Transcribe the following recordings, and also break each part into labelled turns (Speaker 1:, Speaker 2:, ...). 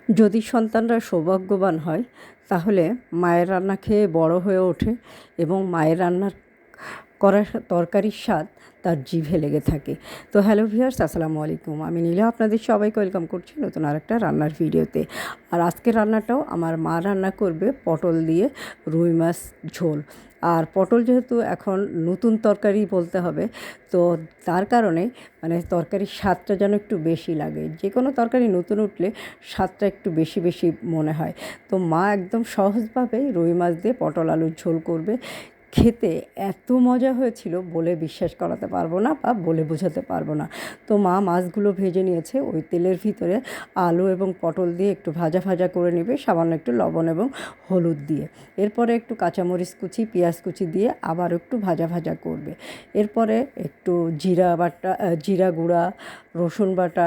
Speaker 1: যদি সন্তানরা সৌভাগ্যবান হয় তাহলে মায়ের রান্না খেয়ে বড় হয়ে ওঠে এবং মায়ের রান্নার করা তরকারির স্বাদ তার জিভে লেগে থাকে। তো হ্যালো ভিউয়ার্স, আসসালামু আলাইকুম। আমি নীলা আপনাদের সবাইকে ওয়েলকাম করছি নতুন আরেকটা রান্নার ভিডিওতে। আর আজকের রান্নাটাও আমার মা রান্না করবে পটল দিয়ে রুই মাছ ঝোল। আর পটল যেহেতু এখন নতুন তরকারি বলতে হবে, তো তার কারণে মানে তরকারির স্বাদটা যেন একটু বেশি লাগে। যে কোনো তরকারি নতুন উঠলে স্বাদটা একটু বেশি বেশি মনে হয়। তো মা একদম সহজভাবেই রুই মাছ দিয়ে পটল আলুর ঝোল করবে। খেতে এত মজা হয়েছিল বলে বিশ্বাস করাতে পারবো না বা বলে বোঝাতে পারবো না। তো মা মাছগুলো ভেজে নিয়েছে, ওই তেলের ভিতরে আলু এবং পটল দিয়ে একটু ভাজা ভাজা করে নেবে, সামান্য একটু লবণ এবং হলুদ দিয়ে। এরপরে একটু কাঁচামরিচ কুচি, পেঁয়াজ কুচি দিয়ে আবার একটু ভাজা ভাজা করবে। এরপরে একটু জিরা বাটা, জিরা গুঁড়া, রসুন বাটা,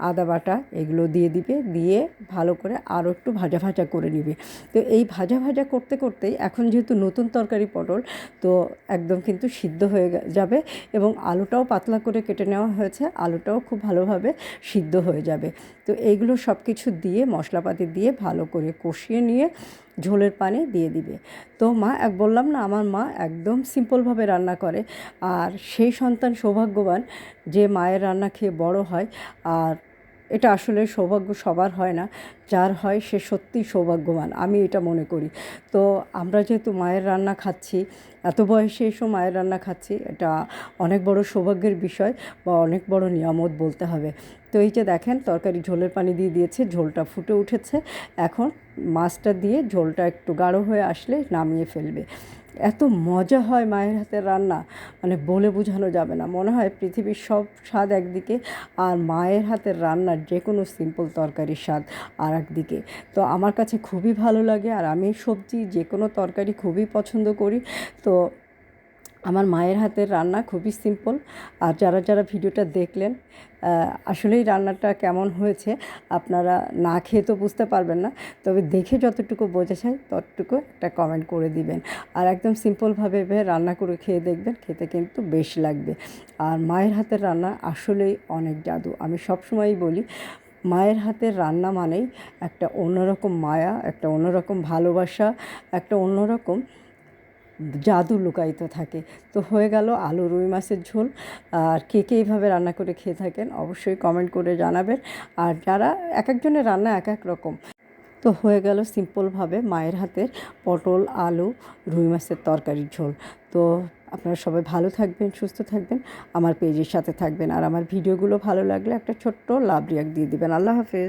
Speaker 1: আদা বাটা এগুলো দিয়ে দিবে, দিয়ে ভালো করে আরও একটু ভাজা ভাজা করে নিবে। তো এই ভাজা ভাজা করতে করতেই, এখন যেহেতু নতুন তরকারি পটল, তো একদম কিন্তু সিদ্ধ হয়ে যাবে এবং আলুটাও পাতলা করে কেটে নেওয়া হয়েছে, আলুটাও খুব ভালোভাবে সিদ্ধ হয়ে যাবে। তো এইগুলো সব কিছু দিয়ে মশলাপাতি দিয়ে ভালো করে কষিয়ে নিয়ে ঝোলের পানি দিয়ে দিবে। তো মা বললাম না, আমার মা একদম সিম্পলভাবে রান্না করে। আর সেই সন্তান সৌভাগ্যবান যে মায়ের রান্না খেয়ে বড় হয়। আর এটা আসলে সৌভাগ্য সবার হয় না, যার হয় সে সত্যিই সৌভাগ্যবান, আমি এটা মনে করি। তো আমরা যেহেতু মায়ের রান্না খাচ্ছি, এত বয়সে এসেও মায়ের রান্না খাচ্ছি, এটা অনেক বড় সৌভাগ্যের বিষয় বা অনেক বড় নিয়ামত বলতে হবে। তো এই যে দেখেন, তরকারি ঝোলের পানি দিয়ে দিয়েছে, ঝোলটা ফুটে উঠেছে। এখন মাছটা দিয়ে ঝোলটা একটু গাঢ় হয়ে আসলে নামিয়ে ফেলবে। এত মজা হয় মায়ের হাতের রান্না, মানে বলে বোঝানো যাবে না। মনে হয় পৃথিবীর সব স্বাদ একদিকে, আর মায়ের হাতের রান্নার যে কোনো সিম্পল তরকারির স্বাদ আর একদিকে। তো আমার কাছে খুবই ভালো লাগে, আর আমি সবজি যে কোনো তরকারি খুবই পছন্দ করি। তো আমার মায়ের হাতের রান্না খুবই সিম্পল। আর যারা যারা ভিডিওটা দেখলেন, আসলেই রান্নাটা কেমন হয়েছে আপনারা না খেয়ে তো বুঝতে পারবেন না, তবে দেখে যতটুকু বোঝা যায় ততটুকু একটা কমেন্ট করে দিবেন। আর একদম সিম্পলভাবে রান্না করে খেয়ে দেখবেন, খেতে কিন্তু বেশ লাগবে। আর মায়ের হাতের রান্না আসলেই অনেক জাদু। আমি সবসময়ই বলি, মায়ের হাতের রান্না মানেই একটা অন্যরকম মায়া, একটা অন্যরকম ভালোবাসা, একটা অন্যরকম জাদু লুকায়িত থাকে। তো হয়ে গেল আলু রুই মাছের ঝোল। আর কে কে এইভাবে রান্না করে খেয়ে থাকেন অবশ্যই কমেন্ট করে জানাবেন। আর যারা, এক একজনের রান্না এক এক রকম। তো হয়ে গেল সিম্পলভাবে মায়ের হাতের পটল আলু রুই মাছের তরকারির ঝোল। তো আপনারা সবাই ভালো থাকবেন, সুস্থ থাকবেন, আমার পেজের সাথে থাকবেন। আর আমার ভিডিওগুলো ভালো লাগলে একটা ছোট্ট লাভ রিয়াক্ট দিয়ে দিবেন। আল্লাহ হাফেজ।